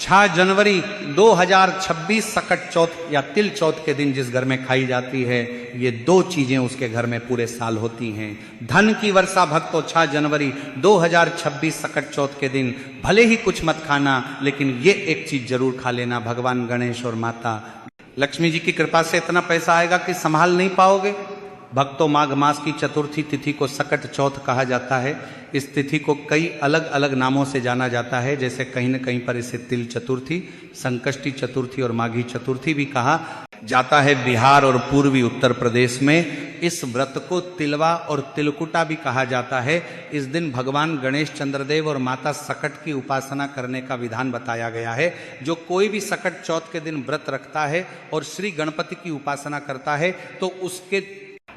6 जनवरी 2026 सकट चौथ या तिल चौथ के दिन जिस घर में खाई जाती है, ये 2 चीजें उसके घर में पूरे साल होती हैं। धन की वर्षा भक्तों 6 जनवरी 2026 सकट चौथ के दिन भले ही कुछ मत खाना, लेकिन ये एक चीज जरूर खा लेना, भगवान गणेश और माता लक्ष्मी जी की कृपा से इतना पैसा आएगा कि संभाल नहीं पाओगे। भक्तों, माघ मास की चतुर्थी तिथि को सकट चौथ कहा जाता है। इस तिथि को कई अलग अलग नामों से जाना जाता है, जैसे कहीं न कहीं पर इसे तिल चतुर्थी, संकष्टी चतुर्थी और माघी चतुर्थी भी कहा जाता है। बिहार और पूर्वी उत्तर प्रदेश में इस व्रत को तिलवा और तिलकुटा भी कहा जाता है। इस दिन भगवान गणेश चंद्रदेव और माता सकट की उपासना करने का विधान बताया गया है। जो कोई भी सकट चौथ के दिन व्रत रखता है और श्री गणपति की उपासना करता है तो उसके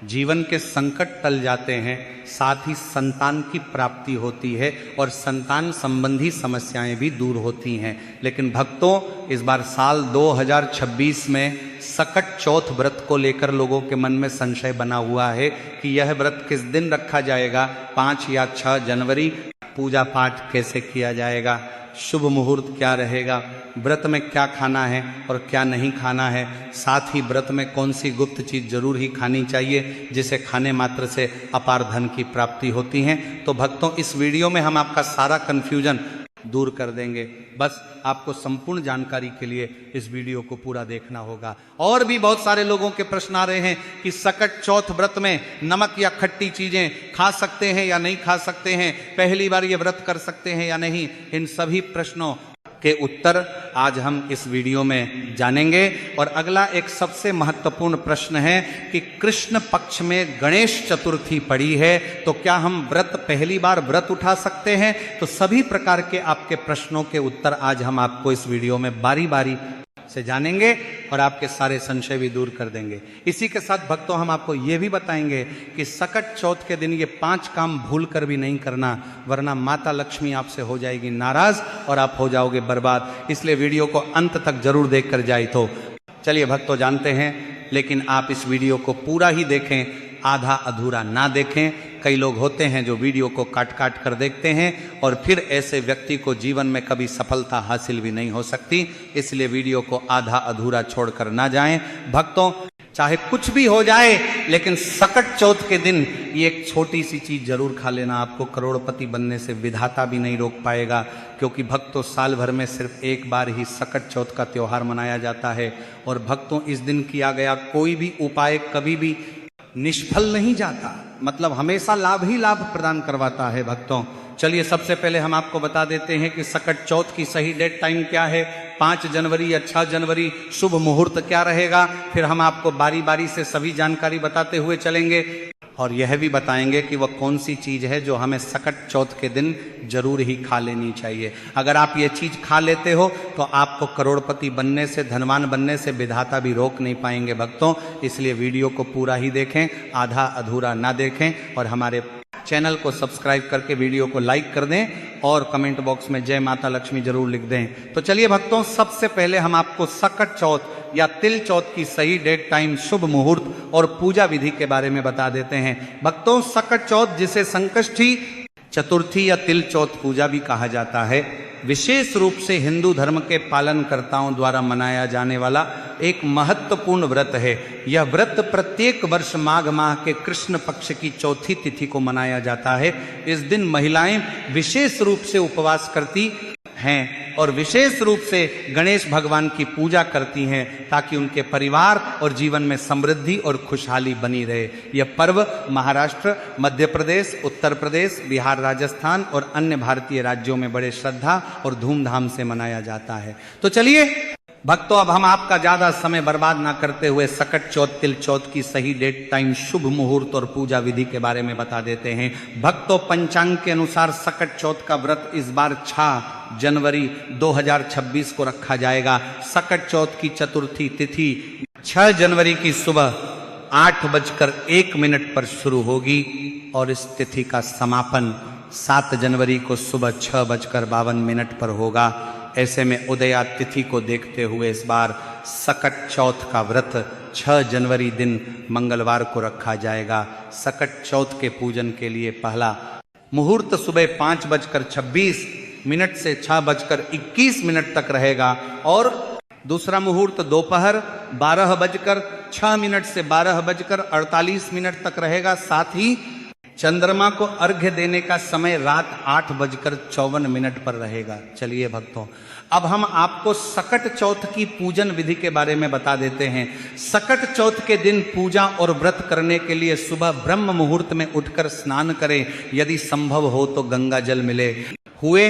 जीवन के संकट टल जाते हैं, साथ ही संतान की प्राप्ति होती है और संतान संबंधी समस्याएं भी दूर होती हैं। लेकिन भक्तों, इस बार साल 2026 में सकट चौथ व्रत को लेकर लोगों के मन में संशय बना हुआ है कि यह व्रत किस दिन रखा जाएगा, 5 या 6 जनवरी। पूजा पाठ कैसे किया जाएगा, शुभ मुहूर्त क्या रहेगा, व्रत में क्या खाना है और क्या नहीं खाना है, साथ ही व्रत में कौन सी गुप्त चीज जरूर ही खानी चाहिए जिसे खाने मात्र से अपार धन की प्राप्ति होती है। तो भक्तों, इस वीडियो में हम आपका सारा कंफ्यूजन दूर कर देंगे। बस आपको संपूर्ण जानकारी के लिए इस वीडियो को पूरा देखना होगा। और भी बहुत सारे लोगों के प्रश्न आ रहे हैं कि सकट चौथ व्रत में नमक या खट्टी चीजें खा सकते हैं या नहीं खा सकते हैं, पहली बार ये व्रत कर सकते हैं या नहीं। इन सभी प्रश्नों के उत्तर आज हम इस वीडियो में जानेंगे। और अगला एक सबसे महत्वपूर्ण प्रश्न है कि कृष्ण पक्ष में गणेश चतुर्थी पड़ी है, तो क्या हम व्रत पहली बार व्रत उठा सकते हैं? तो सभी प्रकार के आपके प्रश्नों के उत्तर आज हम आपको इस वीडियो में बारी बारी से जानेंगे और आपके सारे संशय भी दूर कर देंगे। इसी के साथ भक्तों, हम आपको यह भी बताएंगे कि सकट चौथ के दिन ये 5 काम भूल कर भी नहीं करना, वरना माता लक्ष्मी आपसे हो जाएगी नाराज और आप हो जाओगे बर्बाद। इसलिए वीडियो को अंत तक जरूर देख कर जाए। तो चलिए भक्तों, जानते हैं, लेकिन आप इस वीडियो को पूरा ही देखें, आधा अधूरा ना देखें। कई लोग होते हैं जो वीडियो को काट काट कर देखते हैं और फिर ऐसे व्यक्ति को जीवन में कभी सफलता हासिल भी नहीं हो सकती। इसलिए वीडियो को आधा अधूरा छोड़कर ना जाएं। भक्तों, चाहे कुछ भी हो जाए, लेकिन सकट चौथ के दिन ये एक छोटी सी चीज जरूर खा लेना, आपको करोड़पति बनने से विधाता भी नहीं रोक पाएगा। क्योंकि भक्तों, साल भर में सिर्फ एक बार ही सकट चौथ का त्योहार मनाया जाता है और भक्तों, इस दिन किया गया कोई भी उपाय कभी भी निष्फल नहीं जाता, मतलब हमेशा लाभ ही लाभ प्रदान करवाता है। भक्तों, चलिए सबसे पहले हम आपको बता देते हैं कि सकट चौथ की सही डेट टाइम क्या है, 5 जनवरी या 6 जनवरी, शुभ मुहूर्त क्या रहेगा। फिर हम आपको बारी बारी से सभी जानकारी बताते हुए चलेंगे और यह भी बताएंगे कि वह कौन सी चीज है जो हमें सकट चौथ के दिन जरूर ही खा लेनी चाहिए। अगर आप ये चीज खा लेते हो तो आपको करोड़पति बनने से, धनवान बनने से विधाता भी रोक नहीं पाएंगे। भक्तों, इसलिए वीडियो को पूरा ही देखें, आधा अधूरा ना देखें और हमारे चैनल को सब्सक्राइब करके वीडियो को लाइक कर दें और कमेंट बॉक्स में जय माता लक्ष्मी जरूर लिख दें। तो चलिए भक्तों, सबसे पहले हम आपको सकट चौथ या तिल चौथ की सही डेट टाइम, शुभ मुहूर्त और पूजा विधि के बारे में बता देते हैं। भक्तों, सकट चौथ, जिसे संकष्टी चतुर्थी या तिल चौथ पूजा भी कहा जाता है, विशेष रूप से हिंदू धर्म के पालनकर्ताओं द्वारा मनाया जाने वाला एक महत्वपूर्ण व्रत है। यह व्रत प्रत्येक वर्ष माघ माह के कृष्ण पक्ष की चौथी तिथि को मनाया जाता है। इस दिन महिलाएं विशेष रूप से उपवास करती हैं और विशेष रूप से गणेश भगवान की पूजा करती हैं ताकि उनके परिवार और जीवन में समृद्धि और खुशहाली बनी रहे। यह पर्व महाराष्ट्र, मध्य प्रदेश, उत्तर प्रदेश, बिहार, राजस्थान और अन्य भारतीय राज्यों में बड़े श्रद्धा और धूमधाम से मनाया जाता है। तो चलिए भक्तों, अब हम आपका ज्यादा समय बर्बाद ना करते हुए सकट चौथ, तिल चौथ की सही डेट टाइम, शुभ मुहूर्त और पूजा विधि के बारे में बता देते हैं। भक्तों, पंचांग के अनुसार सकट चौथ का व्रत इस बार 6 जनवरी 2026 को रखा जाएगा। सकट चौथ की चतुर्थी तिथि 6 जनवरी की सुबह 8:01 पर शुरू होगी और इस तिथि का समापन 7 जनवरी को सुबह 6:52 पर होगा। ऐसे में उदया तिथि को देखते हुए इस बार सकट चौथ का व्रत 6 जनवरी दिन मंगलवार को रखा जाएगा। सकट चौथ के पूजन के लिए पहला मुहूर्त सुबह 5:26 मिनट से 6:21 तक रहेगा और दूसरा मुहूर्त दोपहर 12:06 से 12:48 तक रहेगा। साथ ही चंद्रमा को अर्घ्य देने का समय रात 8:54 पर रहेगा। चलिए भक्तों, अब हम आपको सकट चौथ की पूजन विधि के बारे में बता देते हैं। सकट चौथ के दिन पूजा और व्रत करने के लिए सुबह ब्रह्म मुहूर्त में उठकर स्नान करें। यदि संभव हो तो गंगा जल मिले हुए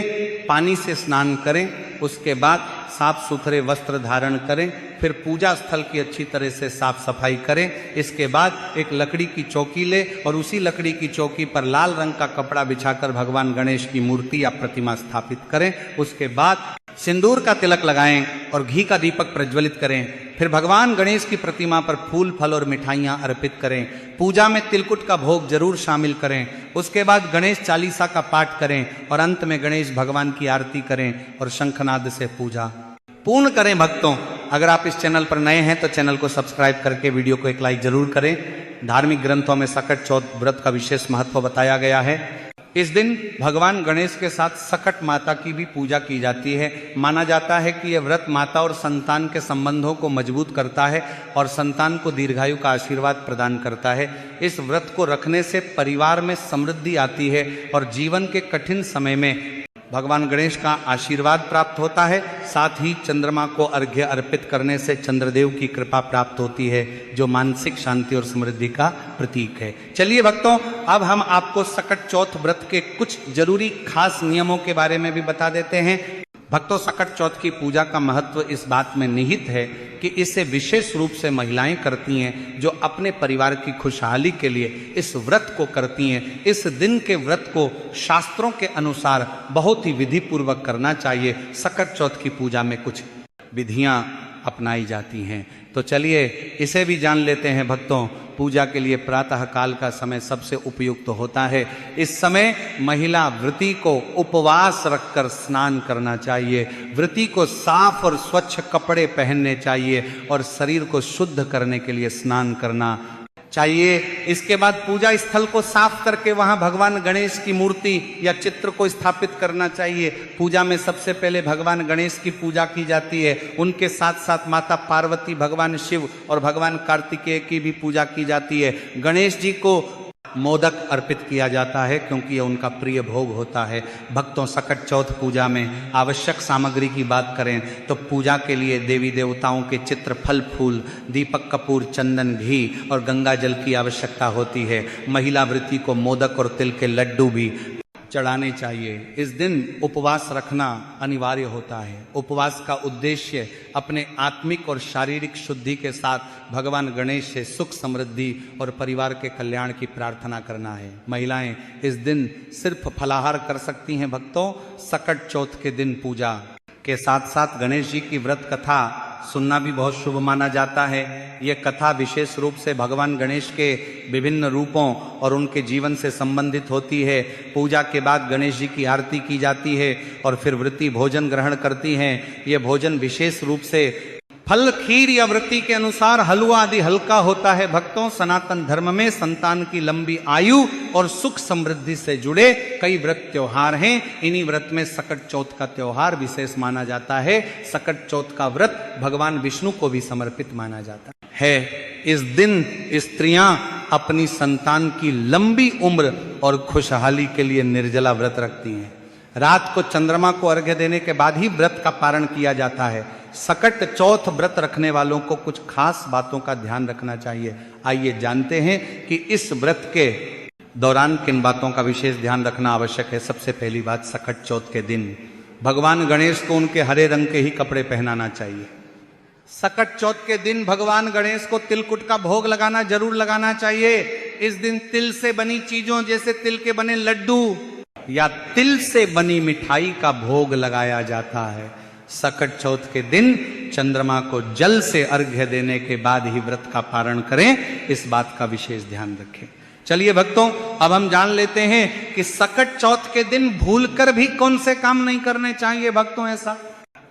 पानी से स्नान करें। उसके बाद साफ सुथरे वस्त्र धारण करें। फिर पूजा स्थल की अच्छी तरह से साफ सफाई करें। इसके बाद एक लकड़ी की चौकी ले और उसी लकड़ी की चौकी पर लाल रंग का कपड़ा बिछाकर भगवान गणेश की मूर्ति या प्रतिमा स्थापित करें। उसके बाद सिंदूर का तिलक लगाएं और घी का दीपक प्रज्वलित करें। फिर भगवान गणेश की प्रतिमा पर फूल फल और मिठाइयां अर्पित करें। पूजा में तिलकुट का भोग जरूर शामिल करें। उसके बाद गणेश चालीसा का पाठ करें और अंत में गणेश भगवान की आरती करें और शंखनाद से पूजा पूर्ण करें। भक्तों, अगर आप इस चैनल पर नए हैं तो चैनल को सब्सक्राइब करके वीडियो को एक लाइक जरूर करें। धार्मिक ग्रंथों में सकट चौथ व्रत का विशेष महत्व बताया गया है। इस दिन भगवान गणेश के साथ सकट माता की भी पूजा की जाती है। माना जाता है कि यह व्रत माता और संतान के संबंधों को मजबूत करता है और संतान को दीर्घायु का आशीर्वाद प्रदान करता है। इस व्रत को रखने से परिवार में समृद्धि आती है और जीवन के कठिन समय में भगवान गणेश का आशीर्वाद प्राप्त होता है। साथ ही चंद्रमा को अर्घ्य अर्पित करने से चंद्रदेव की कृपा प्राप्त होती है, जो मानसिक शांति और समृद्धि का प्रतीक है। चलिए भक्तों, अब हम आपको सकट चौथ व्रत के कुछ जरूरी खास नियमों के बारे में भी बता देते हैं। भक्तों, सकट चौथ की पूजा का महत्व इस बात में निहित है कि इसे विशेष रूप से महिलाएं करती हैं, जो अपने परिवार की खुशहाली के लिए इस व्रत को करती हैं। इस दिन के व्रत को शास्त्रों के अनुसार बहुत ही विधि पूर्वक करना चाहिए। सकट चौथ की पूजा में कुछ विधियां अपनाई जाती हैं, तो चलिए इसे भी जान लेते हैं। भक्तों, पूजा के लिए प्रातः काल का समय सबसे उपयुक्त होता है। इस समय महिला व्रती को उपवास रखकर स्नान करना चाहिए। व्रती को साफ और स्वच्छ कपड़े पहनने चाहिए और शरीर को शुद्ध करने के लिए स्नान करना चाहिए। इसके बाद पूजा स्थल को साफ करके वहां भगवान गणेश की मूर्ति या चित्र को स्थापित करना चाहिए। पूजा में सबसे पहले भगवान गणेश की पूजा की जाती है। उनके साथ साथ माता पार्वती, भगवान शिव और भगवान कार्तिकेय की भी पूजा की जाती है। गणेश जी को मोदक अर्पित किया जाता है क्योंकि यह उनका प्रिय भोग होता है। भक्तों, सकट चौथ पूजा में आवश्यक सामग्री की बात करें तो पूजा के लिए देवी देवताओं के चित्र, फल फूल, दीपक कपूर, चंदन, घी और गंगा जल की आवश्यकता होती है। महिला व्रती को मोदक और तिल के लड्डू भी चढ़ाने चाहिए। इस दिन उपवास रखना अनिवार्य होता है। उपवास का उद्देश्य अपने आत्मिक और शारीरिक शुद्धि के साथ भगवान गणेश से सुख, समृद्धि और परिवार के कल्याण की प्रार्थना करना है। महिलाएं इस दिन सिर्फ फलाहार कर सकती हैं। भक्तों, सकट चौथ के दिन पूजा के साथ साथ गणेश जी की व्रत कथा सुनना भी बहुत शुभ माना जाता है। ये कथा विशेष रूप से भगवान गणेश के विभिन्न रूपों और उनके जीवन से संबंधित होती है। पूजा के बाद गणेश जी की आरती की जाती है और फिर व्रती भोजन ग्रहण करती हैं। ये भोजन विशेष रूप से फल, खीर या व्रती के अनुसार हलवा आदि हल्का होता है। भक्तों, सनातन धर्म में संतान की लंबी आयु और सुख समृद्धि से जुड़े कई व्रत त्योहार हैं। इन्हीं व्रत में सकट चौथ का त्योहार विशेष माना जाता है। सकट चौथ का व्रत भगवान विष्णु को भी समर्पित माना जाता है। इस दिन स्त्रियां अपनी संतान की लंबी उम्र और खुशहाली के लिए निर्जला व्रत रखती हैं। रात को चंद्रमा को अर्घ्य देने के बाद ही व्रत का पारण किया जाता है। सकट चौथ व्रत रखने वालों को कुछ खास बातों का ध्यान रखना चाहिए। आइए जानते हैं कि इस व्रत के दौरान किन बातों का विशेष ध्यान रखना आवश्यक है। सबसे पहली बात, सकट चौथ के दिन भगवान गणेश को उनके हरे रंग के ही कपड़े पहनाना चाहिए। सकट चौथ के दिन भगवान गणेश को तिलकुट का भोग लगाना जरूर लगाना चाहिए। इस दिन तिल से बनी चीजों जैसे तिल के बने लड्डू या तिल से बनी मिठाई का भोग लगाया जाता है। सकट चौथ के दिन चंद्रमा को जल से अर्घ्य देने के बाद ही व्रत का पारण करें, इस बात का विशेष ध्यान रखें। चलिए भक्तों, अब हम जान लेते हैं कि सकट चौथ के दिन भूलकर भी कौन से काम नहीं करने चाहिए। भक्तों, ऐसा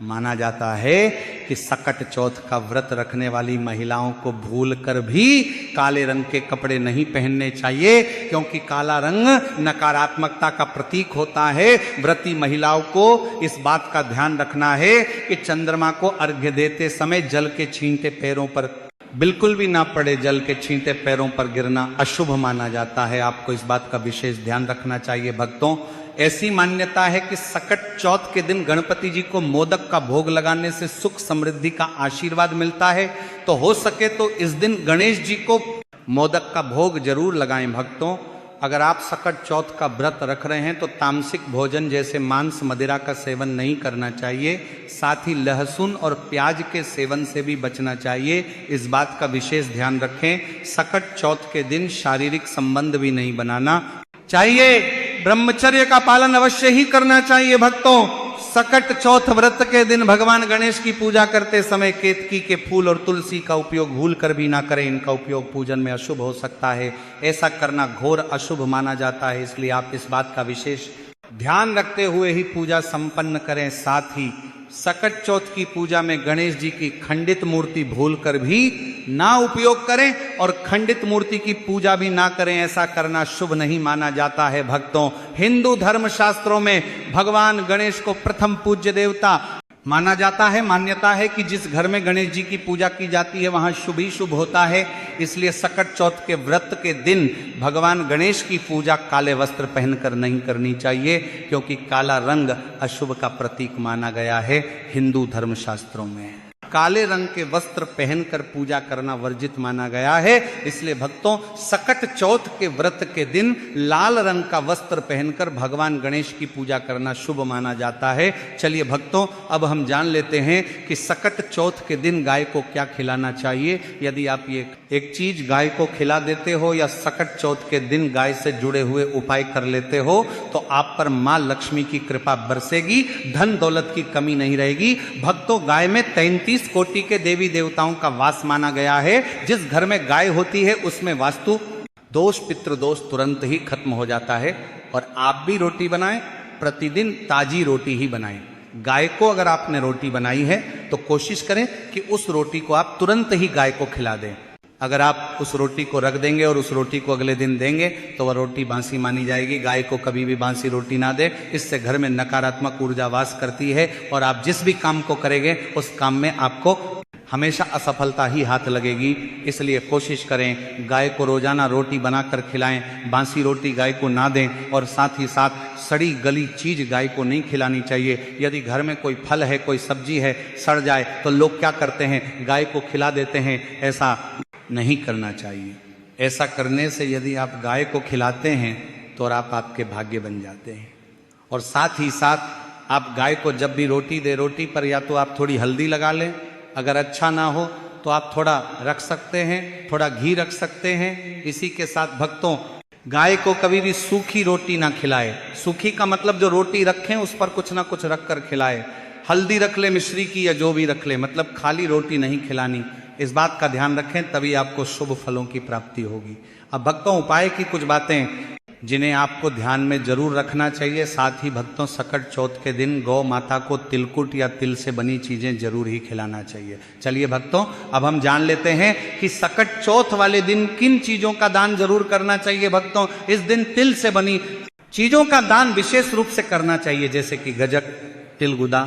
माना जाता है कि सकट चौथ का व्रत रखने वाली महिलाओं को भूल कर भी काले रंग के कपड़े नहीं पहनने चाहिए, क्योंकि काला रंग नकारात्मकता का प्रतीक होता है। व्रती महिलाओं को इस बात का ध्यान रखना है कि चंद्रमा को अर्घ्य देते समय जल के छींटे पैरों पर बिल्कुल भी ना पड़े। जल के छींटे पैरों पर गिरना अशुभ माना जाता है। आपको इस बात का विशेष ध्यान रखना चाहिए भक्तों। ऐसी मान्यता है कि सकट चौथ के दिन गणपति जी को मोदक का भोग लगाने से सुख समृद्धि का आशीर्वाद मिलता है। तो हो सके तो इस दिन गणेश जी को मोदक का भोग जरूर लगाएं भक्तों। अगर आप सकट चौथ का व्रत रख रहे हैं तो तामसिक भोजन जैसे मांस मदिरा का सेवन नहीं करना चाहिए। साथ ही लहसुन और प्याज के सेवन से भी बचना चाहिए। इस बात का विशेष ध्यान रखें। सकट चौथ के दिन शारीरिक संबंध भी नहीं बनाना चाहिए। ब्रह्मचर्य का पालन अवश्य ही करना चाहिए भक्तों। सकट चौथ व्रत के दिन भगवान गणेश की पूजा करते समय केतकी के फूल और तुलसी का उपयोग भूल कर भी ना करें। इनका उपयोग पूजन में अशुभ हो सकता है। ऐसा करना घोर अशुभ माना जाता है, इसलिए आप इस बात का विशेष ध्यान रखते हुए ही पूजा संपन्न करें। साथ ही सकट चौथ की पूजा में गणेश जी की खंडित मूर्ति भूल कर भी ना उपयोग करें और खंडित मूर्ति की पूजा भी ना करें। ऐसा करना शुभ नहीं माना जाता है भक्तों। हिंदू धर्म शास्त्रों में भगवान गणेश को प्रथम पूज्य देवता माना जाता है। मान्यता है कि जिस घर में गणेश जी की पूजा की जाती है वहां शुभ ही शुभ होता है। इसलिए सकट चौथ के व्रत के दिन भगवान गणेश की पूजा काले वस्त्र पहनकर नहीं करनी चाहिए, क्योंकि काला रंग अशुभ का प्रतीक माना गया है हिंदू धर्मशास्त्रों में। काले रंग के वस्त्र पहनकर पूजा करना वर्जित माना गया है। इसलिए भक्तों सकट चौथ के व्रत के दिन लाल रंग का वस्त्र पहनकर भगवान गणेश की पूजा करना शुभ माना जाता है। चलिए भक्तों, अब हम जान लेते हैं कि सकट चौथ के दिन गाय को क्या खिलाना चाहिए। यदि आप ये एक चीज गाय को खिला देते हो या सकट चौथ के दिन गाय से जुड़े हुए उपाय कर लेते हो तो आप पर मां लक्ष्मी की कृपा बरसेगी, धन दौलत की कमी नहीं रहेगी। भक्तों, गाय में 33 कोटि के देवी देवताओं का वास माना गया है। जिस घर में गाय होती है उसमें वास्तु दोष पितृदोष तुरंत ही खत्म हो जाता है। और आप भी रोटी बनाएं, प्रतिदिन ताजी रोटी ही बनाएं। गाय को अगर आपने रोटी बनाई है तो कोशिश करें कि उस रोटी को आप तुरंत ही गाय को खिला दें। अगर आप उस रोटी को रख देंगे और उस रोटी को अगले दिन देंगे तो वह रोटी बासी मानी जाएगी। गाय को कभी भी बासी रोटी ना दे, इससे घर में नकारात्मक ऊर्जा वास करती है और आप जिस भी काम को करेंगे उस काम में आपको हमेशा असफलता ही हाथ लगेगी। इसलिए कोशिश करें गाय को रोजाना रोटी बनाकर खिलाएं, बासी रोटी गाय को ना दें और साथ ही साथ सड़ी गली चीज गाय को नहीं खिलानी चाहिए। यदि घर में कोई फल है, कोई सब्जी है, सड़ जाए तो लोग क्या करते हैं, गाय को खिला देते हैं। ऐसा नहीं करना चाहिए। ऐसा करने से यदि आप गाय को खिलाते हैं तो आप आपके भाग्य बन जाते हैं। और साथ ही साथ आप गाय को जब भी रोटी दे, रोटी पर या तो आप थोड़ी हल्दी लगा लें, अगर अच्छा ना हो तो आप थोड़ा रख सकते हैं, थोड़ा घी रख सकते हैं। इसी के साथ भक्तों, गाय को कभी भी सूखी रोटी ना खिलाए। सूखी का मतलब जो रोटी रखें उस पर कुछ ना कुछ रख कर खिलाए। हल्दी रख ले, मिश्री की या जो भी रख ले, मतलब खाली रोटी नहीं खिलानी। इस बात का ध्यान रखें, तभी आपको शुभ फलों की प्राप्ति होगी। अब भक्तों, उपाय की कुछ बातें जिन्हें आपको ध्यान में जरूर रखना चाहिए। साथ ही भक्तों, सकट चौथ के दिन गौ माता को तिलकुट या तिल से बनी चीजें जरूर ही खिलाना चाहिए। चलिए भक्तों, अब हम जान लेते हैं कि सकट चौथ वाले दिन किन चीजों का दान जरूर करना चाहिए। भक्तों, इस दिन तिल से बनी चीजों का दान विशेष रूप से करना चाहिए, जैसे कि गजक, तिलगुदा,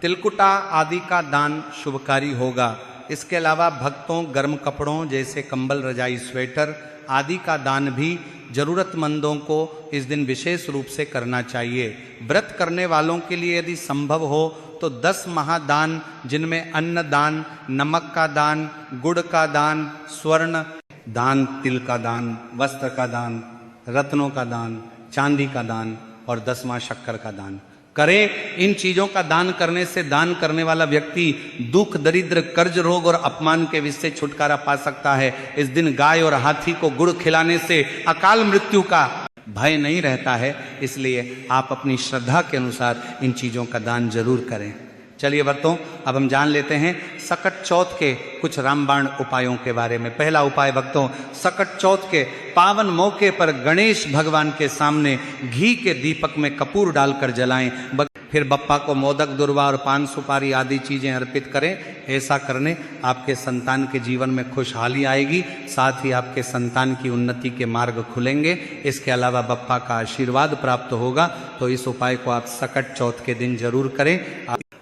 तिलकुटा आदि का दान शुभकारी होगा। इसके अलावा भक्तों, गर्म कपड़ों जैसे कंबल, रजाई, स्वेटर आदि का दान भी जरूरतमंदों को इस दिन विशेष रूप से करना चाहिए। व्रत करने वालों के लिए यदि संभव हो तो 10 महादान, जिनमें अन्न दान, नमक का दान, गुड़ का दान, स्वर्ण दान, तिल का दान, वस्त्र का दान, रत्नों का दान, चांदी का दान और 10वां शक्कर का दान करें। इन चीजों का दान करने से दान करने वाला व्यक्ति दुख, दरिद्र, कर्ज, रोग और अपमान के विष से छुटकारा पा सकता है। इस दिन गाय और हाथी को गुड़ खिलाने से अकाल मृत्यु का भय नहीं रहता है। इसलिए आप अपनी श्रद्धा के अनुसार इन चीजों का दान जरूर करें। चलिए भक्तों, अब हम जान लेते हैं सकट चौथ के कुछ रामबाण उपायों के बारे में। पहला उपाय भक्तों, सकट चौथ के पावन मौके पर गणेश भगवान के सामने घी के दीपक में कपूर डालकर जलाएं। फिर बप्पा को मोदक, दुर्वा और पान सुपारी आदि चीजें अर्पित करें। ऐसा करने आपके संतान के जीवन में खुशहाली आएगी, साथ ही आपके संतान की उन्नति के मार्ग खुलेंगे। इसके अलावा बप्पा का आशीर्वाद प्राप्त होगा। तो इस उपाय को आप सकट चौथ के दिन जरूर करें।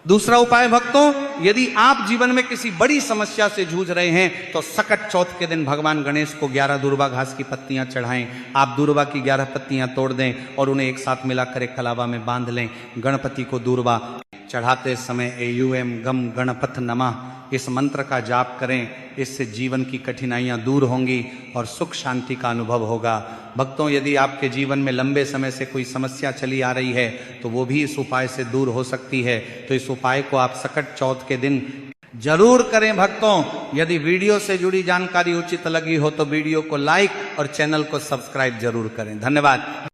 दूसरा उपाय भक्तों, यदि आप जीवन में किसी बड़ी समस्या से जूझ रहे हैं तो सकट चौथ के दिन भगवान गणेश को 11 दूर्वा घास की पत्तियां चढ़ाएं। आप दूर्वा की 11 पत्तियां तोड़ दें और उन्हें एक साथ मिलाकर एक कलावा में बांध लें। गणपति को दूर्वा चढ़ाते समय एयूएम गम गणपत नमः इस मंत्र का जाप करें। इससे जीवन की कठिनाइयां दूर होंगी और सुख शांति का अनुभव होगा। भक्तों, यदि आपके जीवन में लंबे समय से कोई समस्या चली आ रही है तो वो भी इस उपाय से दूर हो सकती है। तो इस उपाय को आप सकट चौथ के दिन जरूर करें। भक्तों, यदि वीडियो से जुड़ी जानकारी उचित लगी हो तो वीडियो को लाइक और चैनल को सब्सक्राइब जरूर करें। धन्यवाद।